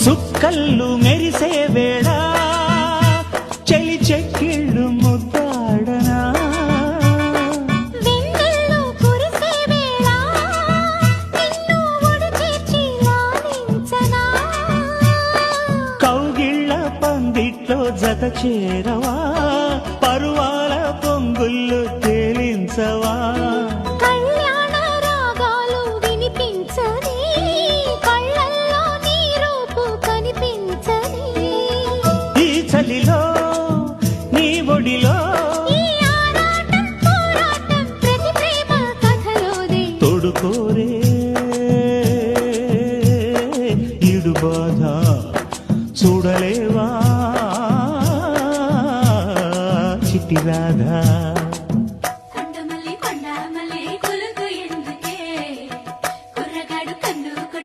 సుక్కళ్ళు మెరిసే వేళ చెలి చెక్కిళ్ళు ముద్దాడనా వెన్నెల్లో కురిసే వేళ నిన్ను ఒడి చేర్చి లాలించనా కౌగిళ్ళ పందిట్లో జత చేరవా పరువాల పొంగుళ్ళు తేలించవా కళ్యాణ రాగాలు వినిపించని కళ్ళల్లో నీ రూపు కనిపించని ఈ చలిలో నీ ఒడిలో ఈ ఆరాటం పోరాటం ప్రతి ప్రేమ కథలోదే తోడుకోరే ఈడు బాధ చూడలేవా చిట్టి రాధా